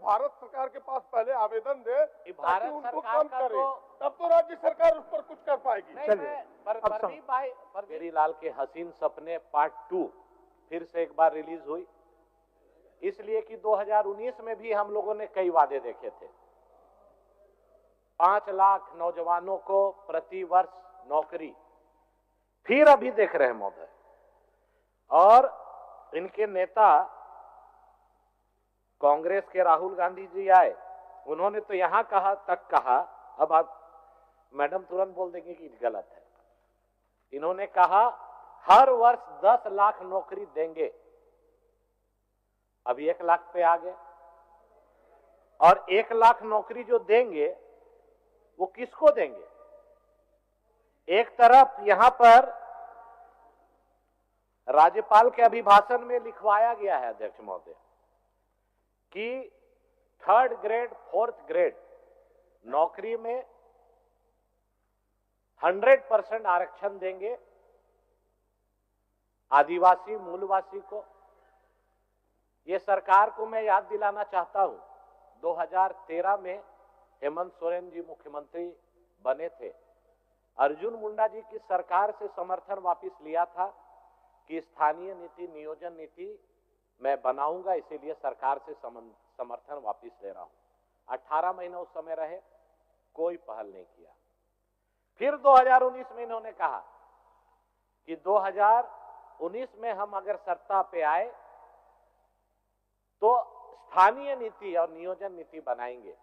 भारत सरकार के पास पहले आवेदन दे ताकि उनको कम करे, तब तो राज्य सरकार उस पर कुछ कर पाएगी। परवीन लाल के हसीन सपने पार्ट 2 फिर से एक बार रिलीज हुई, इसलिए कि 2019 में भी हम लोगों ने कई वादे देखे थे। 5 लाख नौजवानों को प्रति वर्ष नौकरी, फिर अभी देख रहे हैं महोदय। और इनके नेता कांग्रेस के राहुल गांधी जी आए, उन्होंने तो यहां कहा, अब आप मैडम तुरंत बोल देंगे कि गलत है। इन्होंने कहा हर वर्ष 10 लाख नौकरी देंगे, अभी 1 लाख पे आ गए। और 1 लाख नौकरी जो देंगे वो किसको देंगे? एक तरफ यहां पर राज्यपाल के अभिभाषण में लिखवाया गया है अध्यक्ष महोदय कि 3rd ग्रेड 4th ग्रेड नौकरी में 100% आरक्षण देंगे आदिवासी मूलवासी को। ये सरकार को मैं याद दिलाना चाहता हूं, 2013 में हेमंत सोरेन जी मुख्यमंत्री बने थे। अर्जुन मुंडा जी की सरकार से समर्थन वापस लिया था कि स्थानीय नीति नियोजन नीति मैं बनाऊंगा, इसीलिए सरकार से समर्थन वापस ले रहा हूं। 18 महीने उस समय रहे, कोई पहल नहीं किया। फिर 2019 में इन्होंने कहा कि 2019 में हम अगर सत्ता पे आए तो स्थानीय नीति और नियोजन नीति बनाएंगे।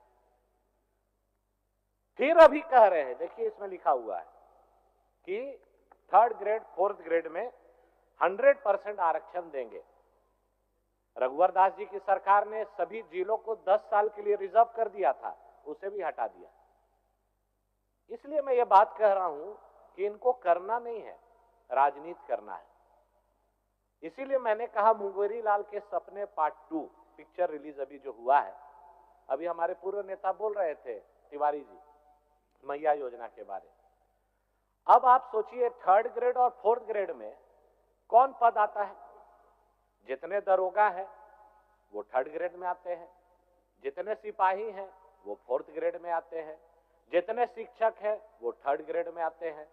फिर अभी कह रहे हैं, देखिए इसमें लिखा हुआ है कि 3rd ग्रेड 4th ग्रेड में 100% आरक्षण देंगे। रघुवर दास जी की सरकार ने सभी जिलों को 10 साल के लिए रिजर्व कर दिया था, उसे भी हटा दिया। इसलिए मैं ये बात कह रहा हूं कि इनको करना नहीं है, राजनीति करना है। इसीलिए मैंने कहा मुंगेरी लाल के सपने पार्ट 2 पिक्चर रिलीज अभी जो हुआ है, अभी हमारे पूर्व नेता बोल रहे थे तिवारी जी मैया योजना के बारे। अब आप सोचिए 3rd ग्रेड और 4th ग्रेड में कौन पद आता है? जितने दरोगा हैं वो 3rd ग्रेड में आते हैं, जितने सिपाही हैं वो 4th ग्रेड में आते हैं, जितने शिक्षक हैं वो 3rd ग्रेड में आते हैं।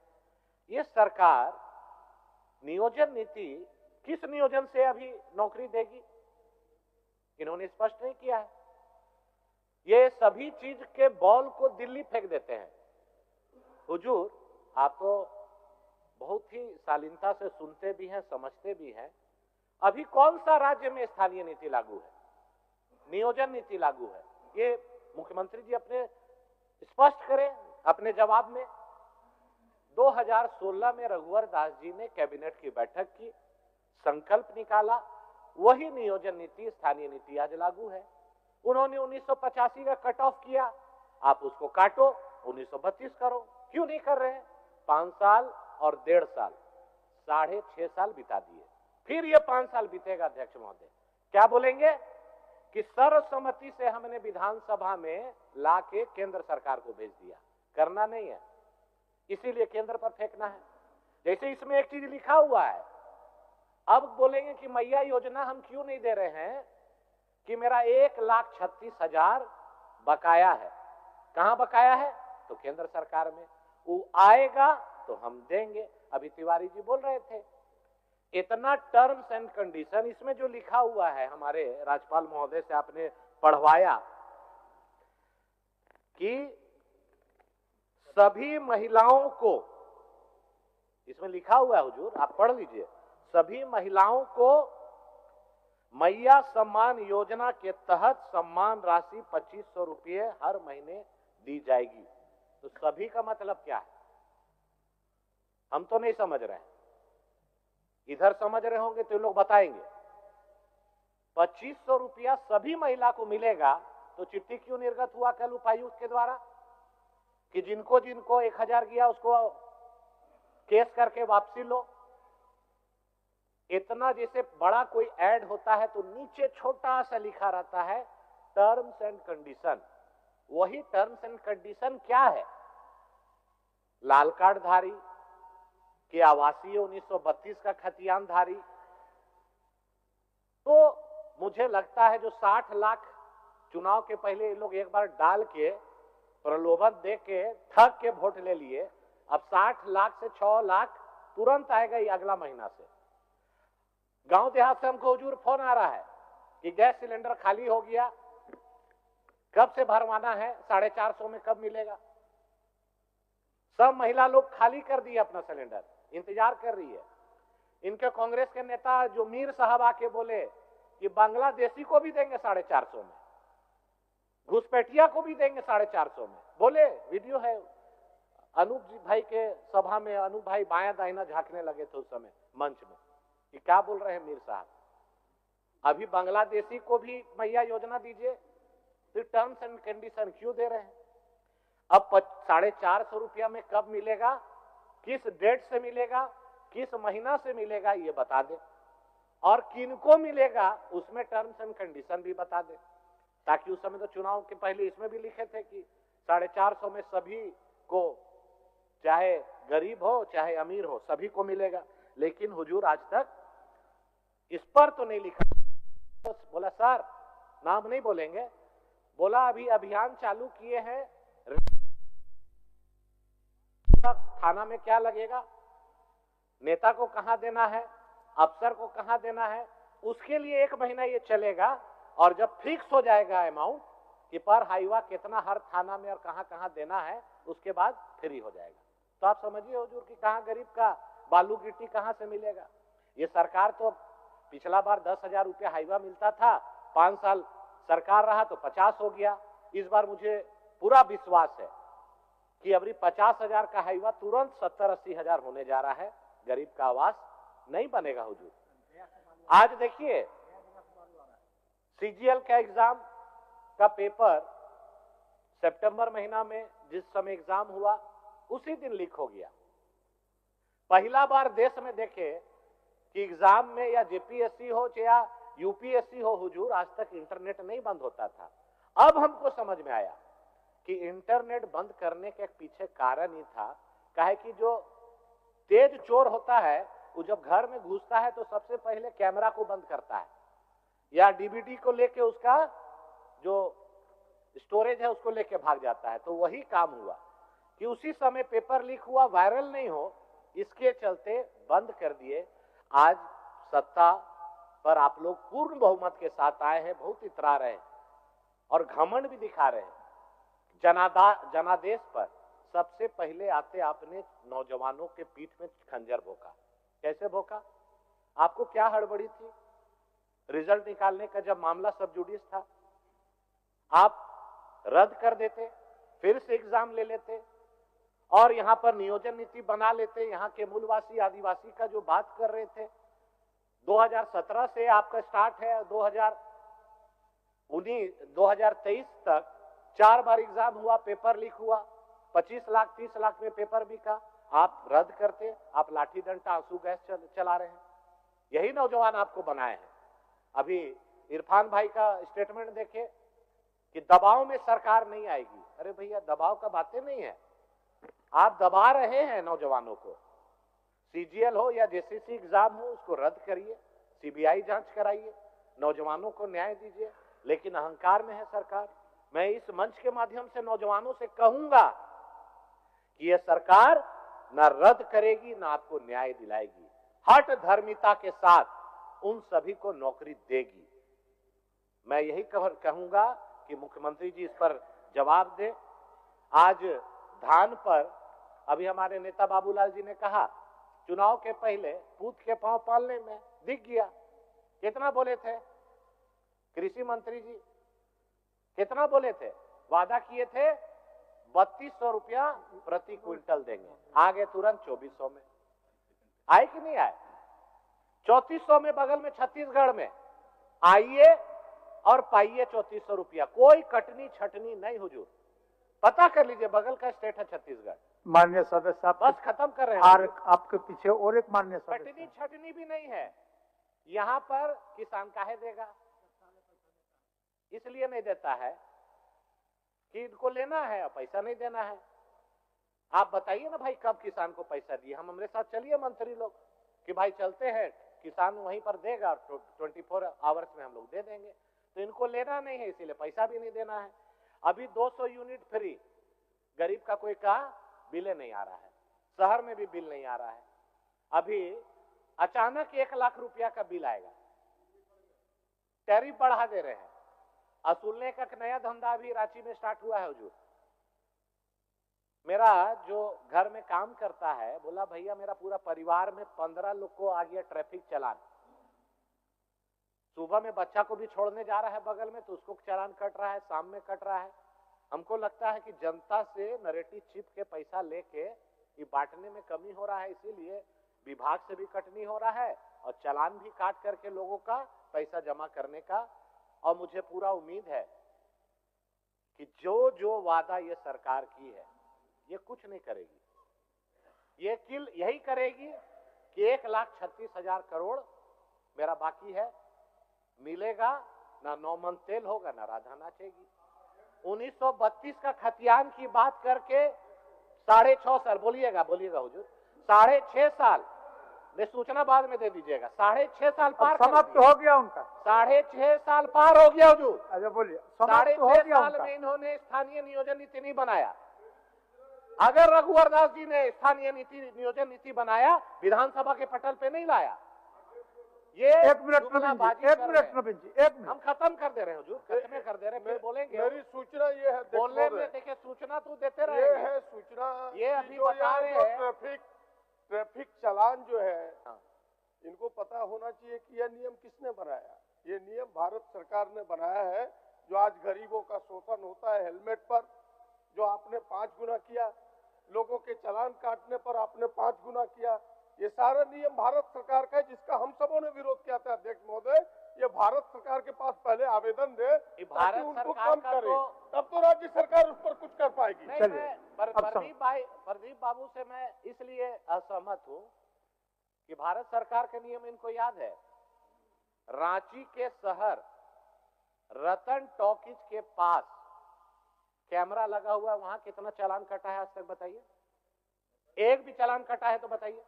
ये सरकार नियोजन नीति किस नियोजन से अभी नौकरी देगी, इन्होंने स्पष्ट नहीं किया है। ये सभी चीज के बॉल को दिल्ली फेंक देते हैं। हुजूर, आप तो बहुत ही शालीनता से सुनते भी हैं, समझते भी हैं। अभी कौन सा राज्य में स्थानीय नीति लागू है, नियोजन नीति लागू है? ये मुख्यमंत्री जी अपने स्पष्ट करें अपने जवाब में। 2016 में रघुवर दास जी ने कैबिनेट की बैठक की, संकल्प निकाला, वही नियोजन नीति स्थानीय नीति आज लागू है। उन्होंने 1985 का कट ऑफ किया, आप उसको काटो, 1932 करो। क्यों नहीं कर रहे हैं? 5 साल और 1.5 साल, 6.5 साल बिता दिए। फिर ये 5 साल बीतेगा अध्यक्ष महोदय, क्या बोलेंगे कि सर्वसम्मति से हमने विधानसभा में लाके केंद्र सरकार को भेज दिया। करना नहीं है, इसीलिए केंद्र पर फेंकना है। जैसे इसमें एक चीज लिखा हुआ है, अब बोलेंगे कि मैया योजना हम क्यों नहीं दे रहे हैं कि मेरा 1,36,000 बकाया है। कहां बकाया है? तो केंद्र सरकार में। वो आएगा तो हम देंगे। अभी तिवारी जी बोल रहे थे, इतना टर्म्स एंड कंडीशन इसमें जो लिखा हुआ है, हमारे राज्यपाल महोदय से आपने पढ़वाया कि सभी महिलाओं को, इसमें लिखा हुआ है हुजूर, आप पढ़ लीजिए, सभी महिलाओं को मैया सम्मान योजना के तहत सम्मान राशि 2500 रुपये हर महीने दी जाएगी। तो सभी का मतलब क्या है? हम तो नहीं समझ रहे हैं, इधर समझ रहे होंगे तो लोग बताएंगे। 2500 रुपया सभी महिला को मिलेगा, तो चिट्ठी क्यों निर्गत हुआ कल उपायुक्त के द्वारा कि जिनको जिनको 1000 गया उसको केस करके वापसी लो? इतना जैसे बड़ा कोई ऐड होता है तो नीचे छोटा सा लिखा रहता है टर्म्स एंड कंडीशन। वही टर्म्स एंड कंडीशन क्या है? लाल कार्ड धारी कि आवासीय 1932 का खतियान धारी। तो मुझे लगता है जो 60 लाख चुनाव के पहले ये लोग एक बार डाल के प्रलोभन दे के ठग के वोट ले लिए। अब 60 लाख से 6 लाख तुरंत आएगा ये अगला महीना से। गांव देहात से हमको हुजूर फोन आ रहा है कि गैस सिलेंडर खाली हो गया, कब से भरवाना है, 450 में कब मिलेगा। सब महिला लोग खाली कर दिए अपना सिलेंडर, इंतजार कर रही है। इनके कांग्रेस के नेता जो मीर साहब आके बोले कि बांग्लादेशी को भी देंगे 450 में, घुसपैठिया को भी देंगे 450 में, बोले। वीडियो है। अनूप जी भाई के सभा में अनूप भाई बायां दाहिना झांकने लगे थे उस समय मंच में कि क्या बोल रहे हैं मीर साहब। अभी बांग्लादेशी को भी मैया योजना दीजिए, तो टर्म्स एंड कंडीशन क्यों दे रहे हैं। अब 450 रुपया में कब मिलेगा, किस डेट से मिलेगा, किस महीना से मिलेगा, ये बता दे। और किनको मिलेगा उसमें टर्म्स एंड कंडीशन भी बता दे, ताकि उस समय तो चुनाव के पहले इसमें भी लिखे थे कि 450 में सभी को, चाहे गरीब हो चाहे अमीर हो, सभी को मिलेगा। लेकिन हुजूर आज तक इस पर तो नहीं लिखा। तो बोला सर नाम नहीं बोलेंगे, बोला अभी अभियान चालू किए हैं, थाना में क्या लगेगा, नेता को कहां देना है, अफसर को कहां देना है, उसके लिए 1 महीना ये चलेगा। और जब फिक्स हो जाएगा अमाउंट कि पर हाईवा कितना हर थाना में और कहां कहां देना है, उसके बाद फ्री हो जाएगा। तो आप समझिए हुजूर कि कहां गरीब का बालू गिट्टी कहां से मिलेगा। ये सरकार तो पिछला बार 10,000 रुपया हाईवा मिलता था, 5 साल सरकार रहा तो 50 हो गया। इस बार मुझे पूरा विश्वास है कि अभी 50,000 का हाईवा तुरंत 70-80 हजार होने जा रहा है। गरीब का आवास नहीं बनेगा हुजूर। आज देखिए सीजीएल का एग्जाम का पेपर सितंबर महीना में जिस समय एग्जाम हुआ उसी दिन लीक हो गया। पहला बार देश में देखे कि एग्जाम में या जेपीएससी हो या यूपीएससी हो हुजूर, आज तक इंटरनेट नहीं बंद होता था। अब हमको समझ में आया कि इंटरनेट बंद करने के पीछे कारण ही था, काहे कि जो तेज चोर होता है वो जब घर में घुसता है तो सबसे पहले कैमरा को बंद करता है या डीवीडी को लेके उसका जो स्टोरेज है उसको लेके भाग जाता है। तो वही काम हुआ कि उसी समय पेपर लीक हुआ, वायरल नहीं हो, इसके चलते बंद कर दिए। आज सत्ता पर आप लोग पूर्ण बहुमत के साथ आए हैं, बहुत इतरा रहे हैं और घमंड भी दिखा रहे हैं। जनादेश पर सबसे पहले आते आपने नौजवानों के पीठ में खंजर भोंका। कैसे भोंका? आपको क्या हड़बड़ी थी? रिजल्ट निकालने का जब मामला सब जुडिस था, आप रद्द कर देते, फिर से एग्जाम ले लेते और यहां पर नियोजन नीति बना लेते। यहां के मूलवासी आदिवासी का जो बात कर रहे थे, 2017 से आपका स्टार्ट है, 2023 तक 4 बार एग्जाम हुआ, पेपर लीक हुआ, 25 लाख 30 लाख में पेपर बिका। आप रद्द करते, आप लाठी डंडा आंसू गैस चला रहे हैं। यही नौजवान आपको बनाए हैं। अभी इरफान भाई का स्टेटमेंट देखे कि दबाव में सरकार नहीं आएगी। अरे भैया दबाव का बातें नहीं है, आप दबा रहे हैं नौजवानों को। सीजीएल हो या जेसीसी एग्जाम हो उसको रद्द करिए, सीबीआई जांच कराइए, नौजवानों को न्याय दीजिए। लेकिन अहंकार में है सरकार। मैं इस मंच के माध्यम से नौजवानों से कहूंगा कि यह सरकार न रद्द करेगी न आपको न्याय दिलाएगी, हठ धर्मिता के साथ उन सभी को नौकरी देगी। मैं यही कहूंगा कि मुख्यमंत्री जी इस पर जवाब दें। आज धान पर अभी हमारे नेता बाबूलाल जी ने कहा चुनाव के पहले पूत के पांव पालने में दिख गया। कितना बोले थे कृषि मंत्री जी, कितना बोले थे? वादा किए थे 3200 रुपया प्रति क्विंटल देंगे, आ गए तुरंत 2400 में। आए कि नहीं आए? 3400 में बगल में छत्तीसगढ़ में। आइए और पाइए 3400 रुपया, कोई कटनी छटनी नहीं हुजूर। पता कर लीजिए, बगल का स्टेट है छत्तीसगढ़। माननीय सदस्य बस खत्म कर रहे हैं। आपके पीछे और एक माननीय सदस्य, कटनी छटनी भी नहीं है यहाँ पर। किसान काहे देगा? इसलिए नहीं देता है कि इनको लेना है और पैसा नहीं देना है। आप बताइए ना भाई कब किसान को पैसा दिए। हम हमारे साथ चलिए मंत्री लोग कि भाई चलते हैं, किसान वहीं पर देगा, 24 आवर्स में हम लोग दे देंगे। तो इनको लेना नहीं है, इसीलिए पैसा भी नहीं देना है। अभी 200 यूनिट फ्री, गरीब का कोई का बिल नहीं आ रहा है, शहर में भी बिल नहीं आ रहा है। अभी अचानक 1 लाख रुपया का बिल आएगा, टैरिफ बढ़ा दे रहे हैं, असूलने का नया धंधा भी रांची में स्टार्ट हुआ है। हुजूर, मेरा जो घर में काम करता है बोला भैया मेरा पूरा परिवार में 15 लोग को आ गया ट्रैफिक चालान। सुबह में बच्चा को भी छोड़ने जा रहा है बगल में तो उसको चालान कट रहा है, शाम में कट रहा है। हमको लगता है कि जनता से नरेटिव चिप के पैसा लेके ये बांटने में कमी हो रहा है, इसीलिए विभाग से भी कटनी हो रहा है और चालान भी काट करके लोगों का पैसा जमा करने का। और मुझे पूरा उम्मीद है कि जो जो वादा ये सरकार की है ये कुछ नहीं करेगी, ये किल यही करेगी कि 1,36,000 करोड़ मेरा बाकी है, मिलेगा ना 9 मन तेल होगा ना राधा नाचेगी। 1932 का खतियान की बात करके 6.5 साल बोलिएगा हुजूर, 6.5 साल में सूचना बाद में दे दीजिएगा, 6.5 साल पार समाप्त हो गया उनका, 6.5 साल पार हो गया हुजूर। अच्छा बोलिए, 6.5 साल में इन्होंने स्थानीय नियोजन नीति नहीं बनाया। अगर रघुवर दास जी ने स्थानीय नियोजन नीति बनाया, विधानसभा के पटल पे नहीं लाया। ये 1 मिनट नवीन जी, हम खत्म कर दे रहे हैं हुजूर, खत्म कर दे रहे हैं, फिर बोलेंगे। मेरी सूचना ये है, बोलने में देखिए सूचना तो देते रहे, ये है सूचना, ये अभी बता रहे हैं ट्रैफिक चालान जो है, इनको पता होना चाहिए कि यह नियम किसने बनाया। ये नियम भारत सरकार ने बनाया है। जो आज गरीबों का शोषण होता है हेलमेट पर, जो आपने 5 गुना किया, लोगों के चालान काटने पर आपने 5 गुना किया, ये सारा नियम भारत सरकार का है, जिसका हम सबों ने विरोध किया था। अध्यक्ष महोदय, ये भारत सरकार के पास पहले आवेदन दे ताकि उनको कम करे, तब तो राज्य सरकार उस पर कुछ कर पाएगी। प्रदीप बाबू से मैं इसलिए असहमत हूँ कि भारत सरकार के नियम इनको याद है। रांची के शहर रतन टॉकीज के पास कैमरा लगा हुआ है, वहां कितना चालान कटा है आज तक बताइए? एक भी चालान कटा है तो बताइए?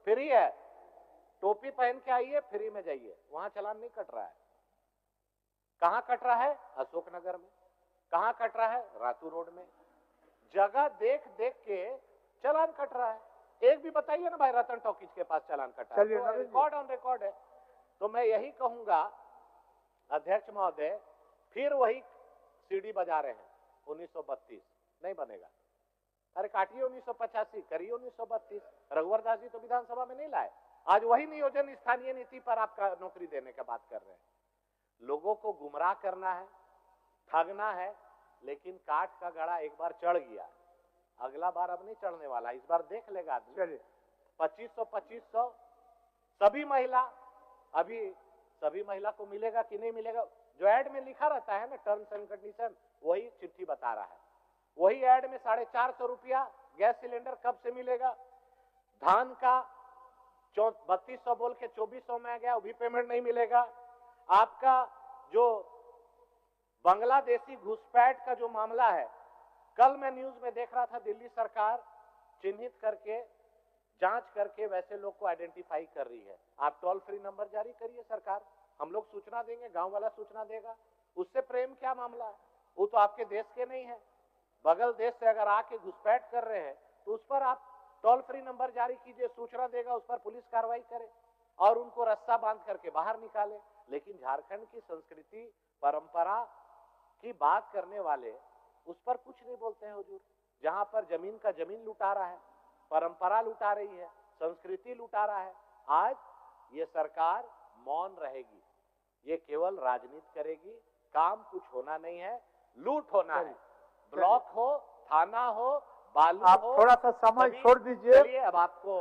फ्री है, टोपी पहन के आइए, फ्री में जाइए, वहां चालान नहीं कट रहा है। कहां कट रहा है? अशोक नगर में। कहां कट रहा है? रातू रोड में। जगह देख देख के चालान कट रहा है। एक भी बताइए ना भाई रतन टॉकीज के पास चालान कटा है? तो रिकॉर्ड ऑन रिकॉर्ड है। तो मैं यही कहूंगा अध्यक्ष महोदय, फिर वही सीढ़ी बजा रहे हैं 1932 नहीं बनेगा। अरे काटिए 1985, करिए 1932। रघुवर दास जी तो विधानसभा में नहीं लाए। आज वही नियोजन स्थानीय नीति पर आपका नौकरी देने का बात कर रहे हैं। लोगों को गुमराह करना है, ठगना है, लेकिन काठ का गड़ा एक बार चढ़ गया, अगला बार अब नहीं चढ़ने वाला। इस बार देख लेगा आदमी। 2500 सभी महिला, अभी सभी महिला को मिलेगा कि नहीं मिलेगा? जो ऐड में लिखा रहता है ना टर्म्स एंड कंडीशन, वही चिट्ठी बता रहा है। वही ऐड में 450 रुपया गैस सिलेंडर कब से मिलेगा? धान का 3200 बोल के 2400 में आ गया, वो भी पेमेंट नहीं मिलेगा। आपका जो बांग्लादेशी घुसपैठ का जो मामला है, कल मैं न्यूज में देख रहा था, दिल्ली सरकार चिन्हित करके जांच करके वैसे लोग को आइडेंटिफाई कर रही है। आप टोल फ्री नंबर जारी करिए सरकार, हम लोग सूचना देंगे, गांव वाला सूचना देगा। उससे प्रेम क्या मामला है? वो तो आपके देश के नहीं है, बगल देश से अगर आके घुसपैठ कर रहे हैं तो उस पर आप टोल फ्री नंबर जारी कीजिए, सूचना देगा, उस पर पुलिस कार्रवाई करे और उनको रस्सा बांध करके बाहर निकाले। लेकिन झारखंड की संस्कृति परंपरा की बात करने वाले उस पर कुछ नहीं बोलते हैं हुजूर। जहां पर जमीन का जमीन लुटा रहा है, परंपरा लुटा रही है, संस्कृति लुटा रहा है। आज ये सरकार मौन रहेगी, ये केवल राजनीति करेगी। काम कुछ होना नहीं है, लूट होना है। ब्लॉक हो, थाना हो, बालू आप हो, थोड़ा सा समय छोड़ दीजिए। अब आपको